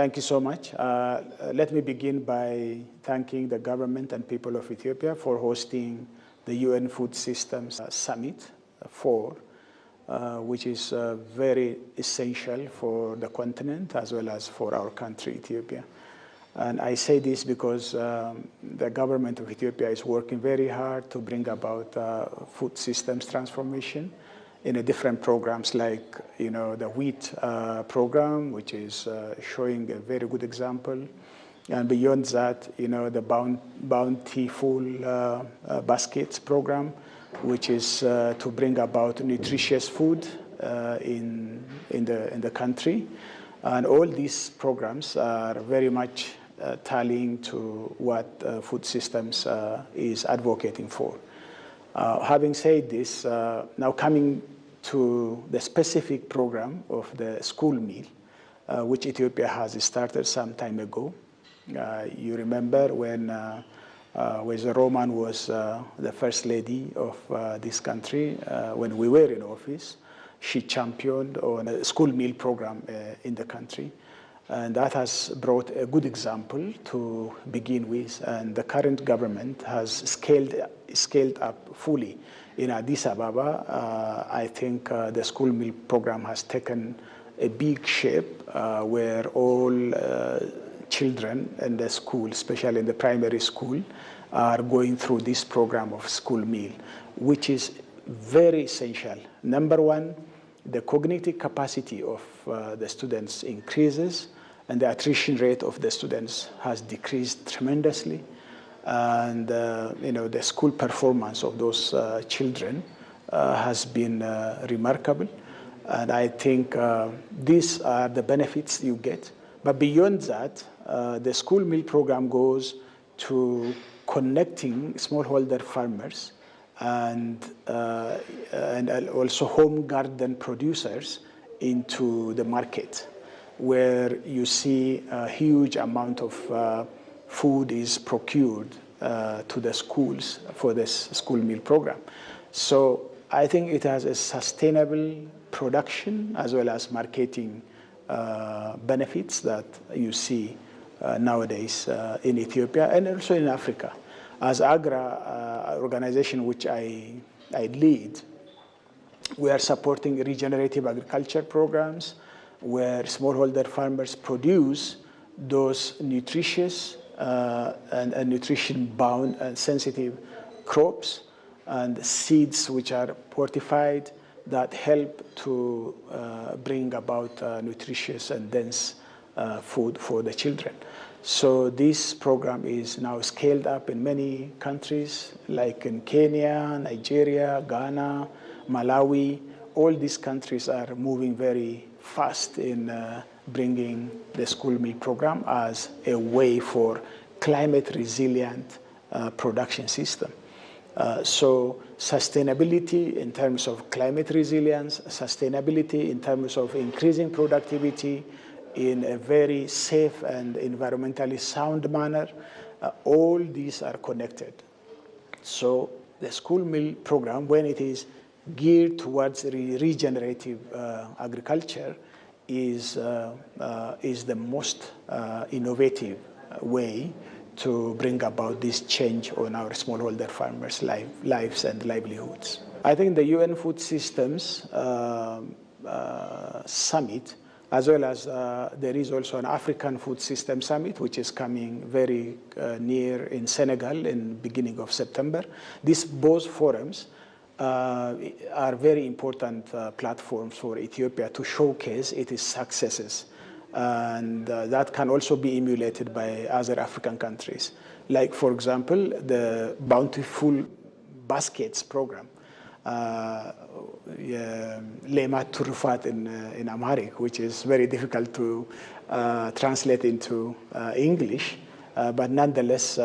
Thank you so much. Let me begin by thanking the government and people of Ethiopia for hosting the UN Food Systems Summit 4, which is very essential for the continent as well as for our country, Ethiopia. And I say this because the government of Ethiopia is working very hard to bring about food systems transformation in different programs like, the wheat program, which is showing a very good example. And beyond that, the bountiful baskets program, which is to bring about nutritious food in the country. And all these programs are very much tallying to what food systems is advocating for. Having said this, now coming to the specific program of the school meal, which Ethiopia has started some time ago. You remember when Roman was the first lady of this country, when we were in office, she championed on a school meal program in the country. And that has brought a good example to begin with. And the current government has scaled up fully. In Addis Ababa, I think the school meal program has taken a big shape where all children in the school, especially in the primary school, are going through this program of school meal, which is very essential. Number one, the cognitive capacity of the students increases, and the attrition rate of the students has decreased tremendously. And the school performance of those children has been remarkable. And I think these are the benefits you get. But beyond that, the school meal program goes to connecting smallholder farmers and also home garden producers into the market, where you see a huge amount of food is procured to the schools for this school meal program. So I think it has a sustainable production as well as marketing benefits that you see nowadays in Ethiopia and also in Africa. As AGRA organization, which I lead, we are supporting regenerative agriculture programs where smallholder farmers produce those nutritious and nutrition-bound and sensitive crops and seeds which are fortified that help to bring about nutritious and dense food for the children. So this program is now scaled up in many countries, like in Kenya, Nigeria, Ghana, Malawi. All these countries are moving very fast in bringing the school meal program as a way for climate resilient production system. So sustainability in terms of climate resilience, sustainability in terms of increasing productivity in a very safe and environmentally sound manner, all these are connected. So the school meal program, when it is geared towards regenerative agriculture, is the most innovative way to bring about this change on our smallholder farmers' lives and livelihoods. I think the UN Food Systems Summit, as well as there is also an African Food System Summit, which is coming very near in Senegal in beginning of September. These both forums are very important platforms for Ethiopia to showcase its successes. And that can also be emulated by other African countries. Like, for example, the Bountiful Baskets program, Lemat Turufat in Amharic, which is very difficult to translate into English. But nonetheless,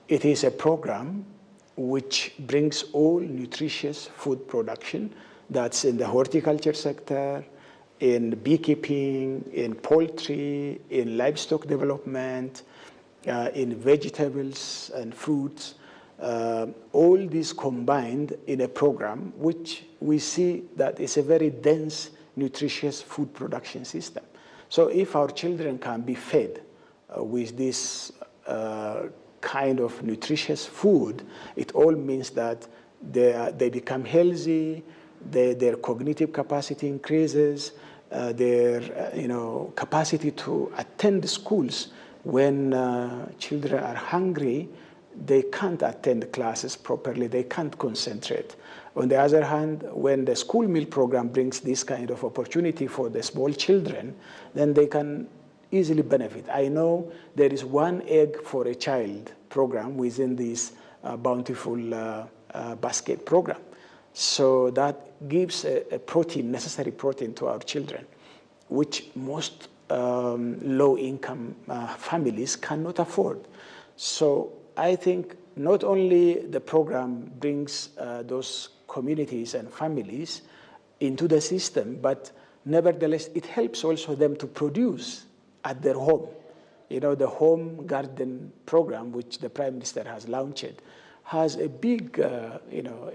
it is a program which brings all nutritious food production that's in the horticulture sector, in beekeeping, in poultry, in livestock development, in vegetables and fruits, all these combined in a program which we see that is a very dense, nutritious food production system. So if our children can be fed with this kind of nutritious food, it all means that they become healthy, their cognitive capacity increases, their capacity to attend schools. When children are hungry, they can't attend classes properly, they can't concentrate. On the other hand, when the school meal program brings this kind of opportunity for the small children, then they can easily benefit. I know there is one egg for a child program within this bountiful basket program. So that gives a protein, necessary protein to our children, which most low-income families cannot afford. So I think not only the program brings those communities and families into the system, but nevertheless, it helps also them to produce at their home. The home garden program, which the Prime Minister has launched, has a big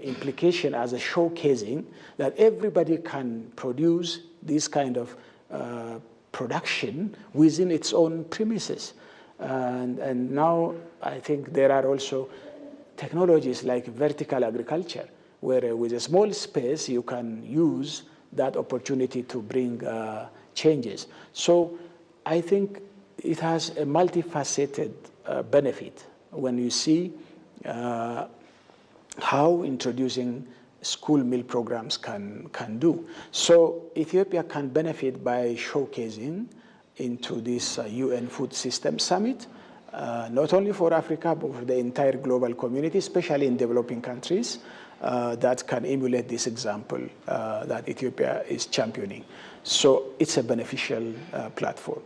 implication as a showcasing that everybody can produce this kind of production within its own premises. And now I think there are also technologies like vertical agriculture, where with a small space you can use that opportunity to bring changes. So I think it has a multifaceted benefit when you see how introducing school meal programs can do. So Ethiopia can benefit by showcasing into this UN Food System Summit, not only for Africa, but for the entire global community, especially in developing countries, that can emulate this example that Ethiopia is championing. So it's a beneficial platform.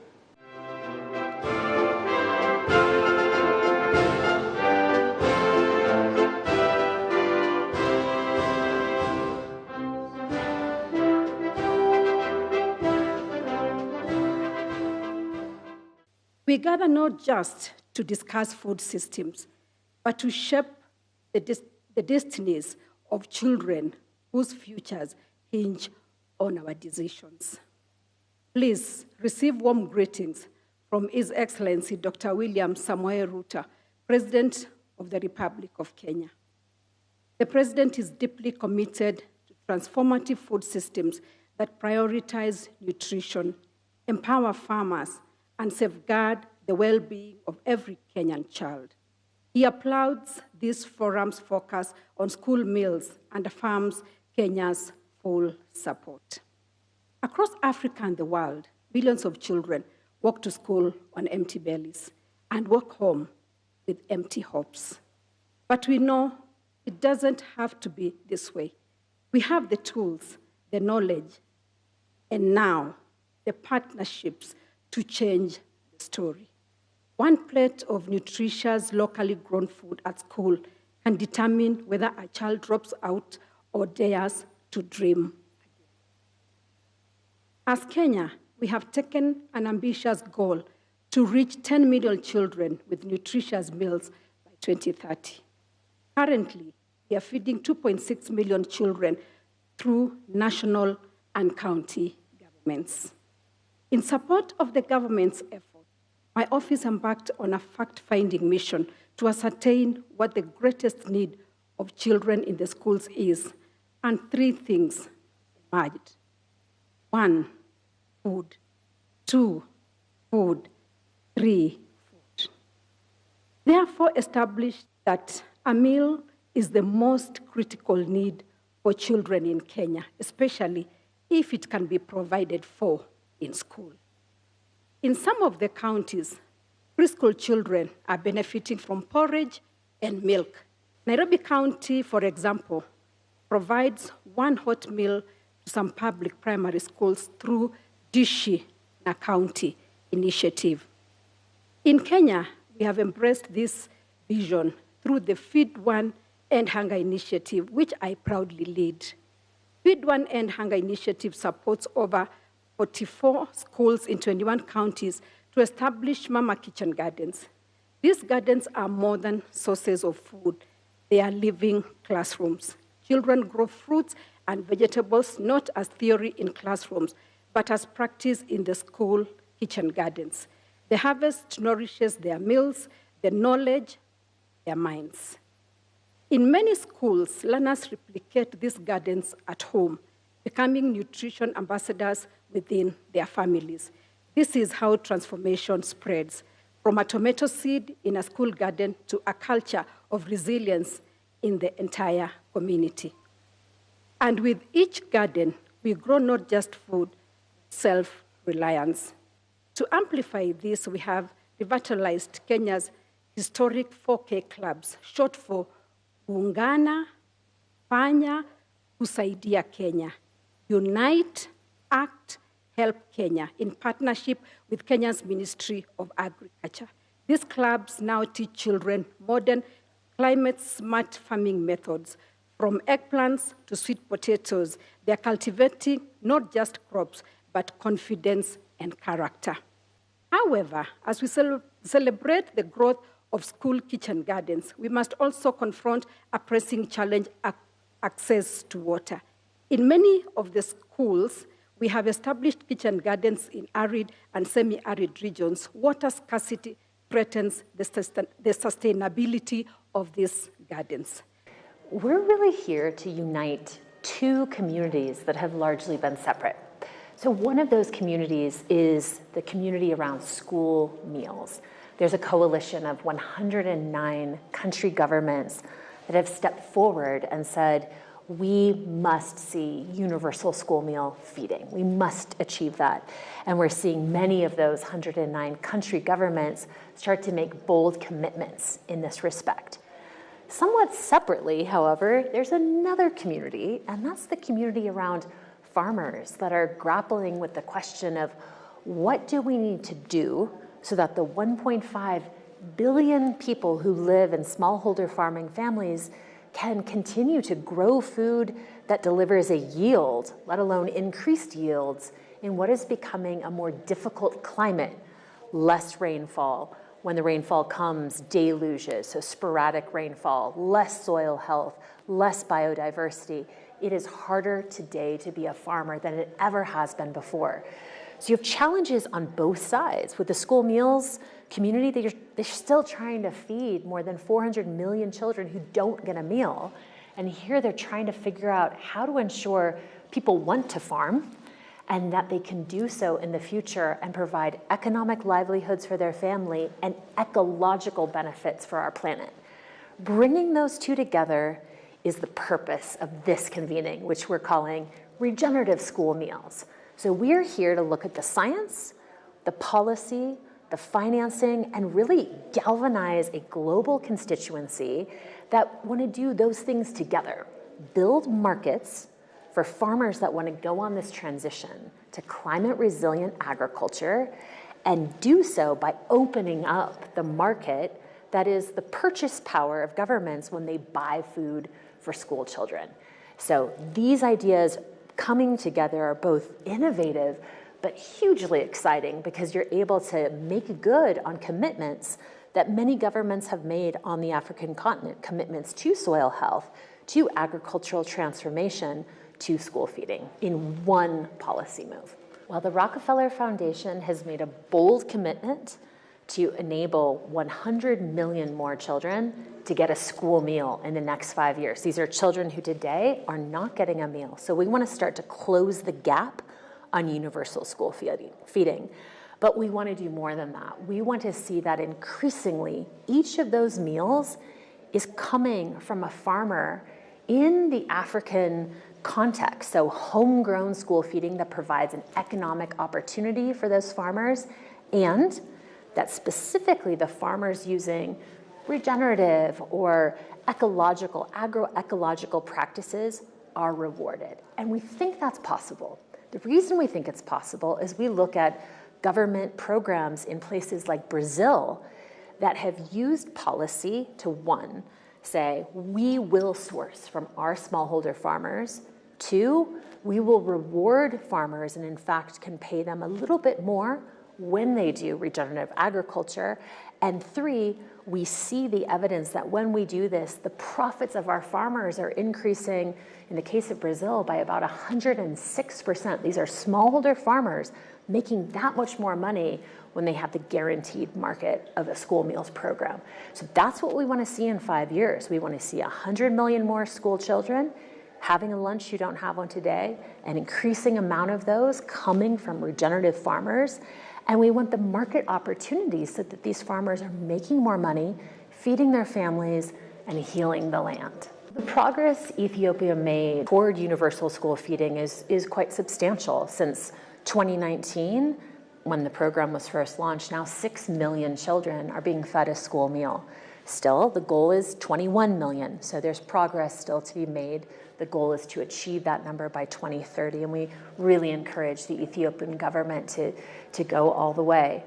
We gather not just to discuss food systems, but to shape the destinies of children whose futures hinge on our decisions. Please receive warm greetings from His Excellency Dr. William Samoei Ruto, President of the Republic of Kenya. The President is deeply committed to transformative food systems that prioritize nutrition, empower farmers, and safeguard the well-being of every Kenyan child. He applauds this forum's focus on school meals and affirms Kenya's full support. Across Africa and the world, millions of children walk to school on empty bellies and walk home with empty hopes. But we know it doesn't have to be this way. We have the tools, the knowledge, and now the partnerships to change the story. One plate of nutritious, locally grown food at school can determine whether a child drops out or dares to dream again. As Kenya, we have taken an ambitious goal to reach 10 million children with nutritious meals by 2030. Currently, we are feeding 2.6 million children through national and county governments. In support of the government's effort, my office embarked on a fact-finding mission to ascertain what the greatest need of children in the schools is, and three things emerged. 1, food. 2, food. 3, food. Therefore, established that a meal is the most critical need for children in Kenya, especially if it can be provided for in school. In some of the counties, preschool children are benefiting from porridge and milk. Nairobi County, for example, provides one hot meal to some public primary schools through Dishi na County initiative. In Kenya, we have embraced this vision through the Feed One End Hunger initiative, which I proudly lead. Feed One End Hunger initiative supports over 44 schools in 21 counties to establish Mama Kitchen Gardens. These gardens are more than sources of food. They are living classrooms. Children grow fruits and vegetables not as theory in classrooms, but as practice in the school kitchen gardens. The harvest nourishes their meals, their knowledge, their minds. In many schools, learners replicate these gardens at home, becoming nutrition ambassadors within their families. This is how transformation spreads, from a tomato seed in a school garden to a culture of resilience in the entire community. And with each garden, we grow not just food, self-reliance. To amplify this, we have revitalized Kenya's historic 4K clubs, short for Kuungana, Fanya, Kusaidia Kenya. Unite, Act, Help Kenya, in partnership with Kenya's Ministry of Agriculture. These clubs now teach children modern climate-smart farming methods. From eggplants to sweet potatoes, they're cultivating not just crops, but confidence and character. However, as we celebrate the growth of school kitchen gardens, we must also confront a pressing challenge: access to water. In many of the schools, we have established kitchen gardens in arid and semi-arid regions. Water scarcity threatens the sustainability of these gardens. We're really here to unite two communities that have largely been separate. So one of those communities is the community around school meals. There's a coalition of 109 country governments that have stepped forward and said, we must see universal school meal feeding. We must achieve that. And we're seeing many of those 109 country governments start to make bold commitments in this respect. Somewhat separately, however, there's another community, and that's the community around farmers that are grappling with the question of what do we need to do so that the 1.5 billion people who live in smallholder farming families can continue to grow food that delivers a yield, let alone increased yields, in what is becoming a more difficult climate, less rainfall. When the rainfall comes, deluges, so sporadic rainfall, less soil health, less biodiversity. It is harder today to be a farmer than it ever has been before. So you have challenges on both sides. With the school meals community, they're still trying to feed more than 400 million children who don't get a meal. And here they're trying to figure out how to ensure people want to farm and that they can do so in the future and provide economic livelihoods for their family and ecological benefits for our planet. Bringing those two together is the purpose of this convening, which we're calling Regenerative School Meals. So we're here to look at the science, the policy, the financing, and really galvanize a global constituency that want to do those things together. Build markets for farmers that want to go on this transition to climate resilient agriculture, and do so by opening up the market that is the purchase power of governments when they buy food for school children. So these ideas coming together are both innovative but hugely exciting because you're able to make good on commitments that many governments have made on the African continent, commitments to soil health, to agricultural transformation, to school feeding in one policy move. While the Rockefeller Foundation has made a bold commitment to enable 100 million more children to get a school meal in the next 5 years. These are children who today are not getting a meal. So we want to start to close the gap on universal school feeding. But we want to do more than that. We want to see that increasingly each of those meals is coming from a farmer in the African context. So homegrown school feeding that provides an economic opportunity for those farmers, and that specifically the farmers using regenerative or ecological, agroecological practices are rewarded. And we think that's possible. The reason we think it's possible is we look at government programs in places like Brazil that have used policy to, one, say, we will source from our smallholder farmers. Two, we will reward farmers and in fact can pay them a little bit more when they do regenerative agriculture. And three, we see the evidence that when we do this, the profits of our farmers are increasing, in the case of Brazil, by about 106%. These are smallholder farmers making that much more money when they have the guaranteed market of a school meals program. So that's what we want to see in 5 years. We want to see 100 million more school children having a lunch you don't have one today, an increasing amount of those coming from regenerative farmers. And we want the market opportunities so that these farmers are making more money, feeding their families, and healing the land. The progress Ethiopia made toward universal school feeding is quite substantial. Since 2019, when the program was first launched, now 6 million children are being fed a school meal. Still, the goal is 21 million, so there's progress still to be made. The goal is to achieve that number by 2030, and we really encourage the Ethiopian government to go all the way.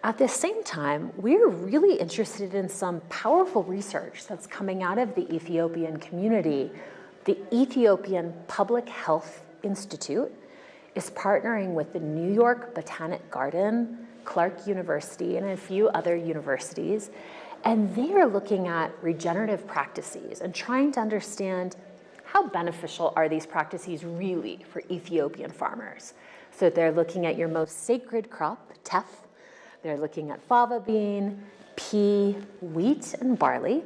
At the same time, we're really interested in some powerful research that's coming out of the Ethiopian community. The Ethiopian Public Health Institute is partnering with the New York Botanic Garden, Clark University, and a few other universities, and they are looking at regenerative practices and trying to understand how beneficial are these practices really for Ethiopian farmers. So they're looking at your most sacred crop, teff. They're looking at fava bean, pea, wheat, and barley.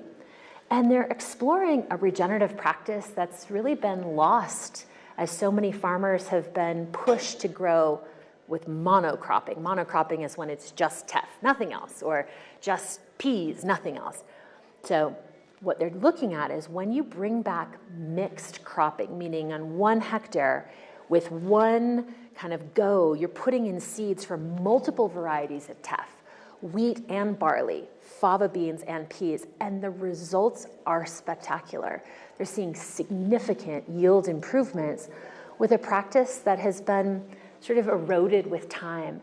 And they're exploring a regenerative practice that's really been lost as so many farmers have been pushed to grow with monocropping. Monocropping is when it's just teff, nothing else, or just peas, nothing else. So what they're looking at is when you bring back mixed cropping, meaning on 1 hectare with one kind of go, you're putting in seeds from multiple varieties of teff, wheat and barley, fava beans and peas, and the results are spectacular. They're seeing significant yield improvements with a practice that has been sort of eroded with time.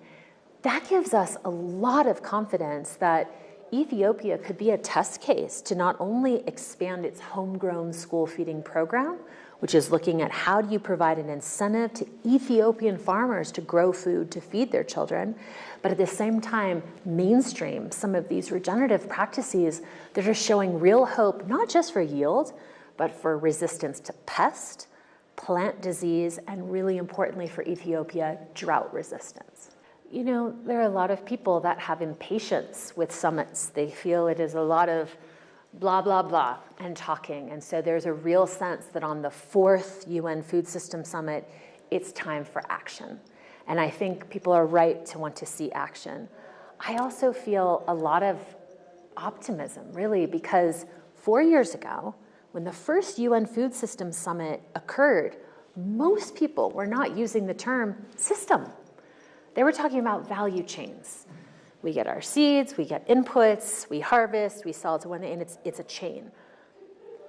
That gives us a lot of confidence that Ethiopia could be a test case to not only expand its homegrown school feeding program, which is looking at how do you provide an incentive to Ethiopian farmers to grow food to feed their children, but at the same time mainstream some of these regenerative practices that are showing real hope, not just for yield, but for resistance to pest, plant disease, and really importantly for Ethiopia, drought resistance. You know, there are a lot of people that have impatience with summits. They feel it is a lot of blah, blah, blah, and talking. And so there's a real sense that on the 4th UN Food System Summit, it's time for action. And I think people are right to want to see action. I also feel a lot of optimism, really, because 4 years ago, when the first UN Food System Summit occurred, most people were not using the term system. They were talking about value chains. We get our seeds, we get inputs, we harvest, we sell it to one, and it's a chain.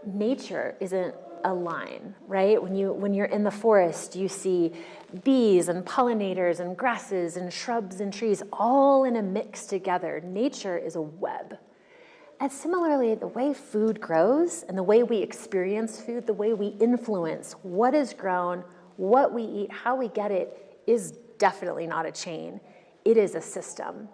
Nature isn't a line, right? When you're in the forest, you see bees and pollinators and grasses and shrubs and trees all in a mix together. Nature is a web. And similarly, the way food grows and the way we experience food, the way we influence what is grown, what we eat, how we get it, is definitely not a chain. It is a system.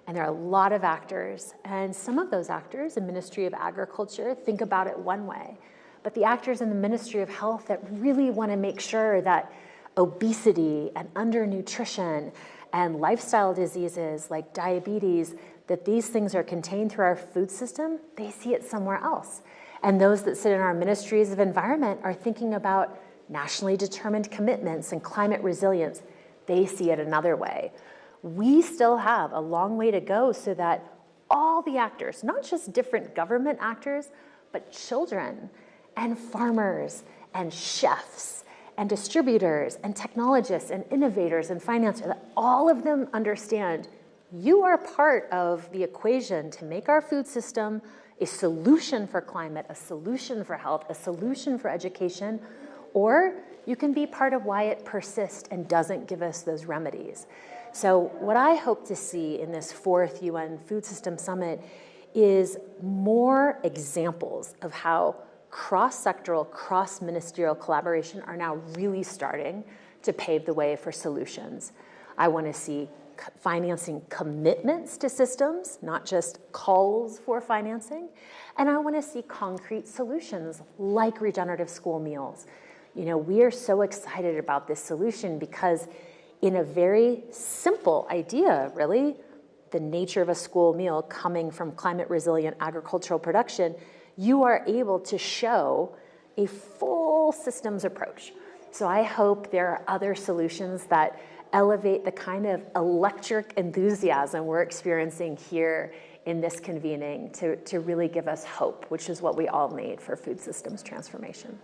And there are a lot of actors. And some of those actors, the Ministry of Agriculture, think about it one way. But the actors in the Ministry of Health that really want to make sure that obesity and undernutrition and lifestyle diseases like diabetes, that these things are contained through our food system, they see it somewhere else. And those that sit in our ministries of environment are thinking about nationally determined commitments and climate resilience. They see it another way. We still have a long way to go so that all the actors, not just different government actors, but children and farmers and chefs and distributors and technologists and innovators and financiers, that all of them understand you are part of the equation to make our food system a solution for climate, a solution for health, a solution for education, or you can be part of why it persists and doesn't give us those remedies. So what I hope to see in this 4th UN Food System Summit is more examples of how cross-sectoral, cross-ministerial collaboration are now really starting to pave the way for solutions. I want to see financing commitments to systems, not just calls for financing. And I want to see concrete solutions like regenerative school meals. You know, we are so excited about this solution because in a very simple idea, really, the nature of a school meal coming from climate resilient agricultural production, you are able to show a full systems approach. So I hope there are other solutions that elevate the kind of electric enthusiasm we're experiencing here in this convening to really give us hope, which is what we all need for food systems transformation.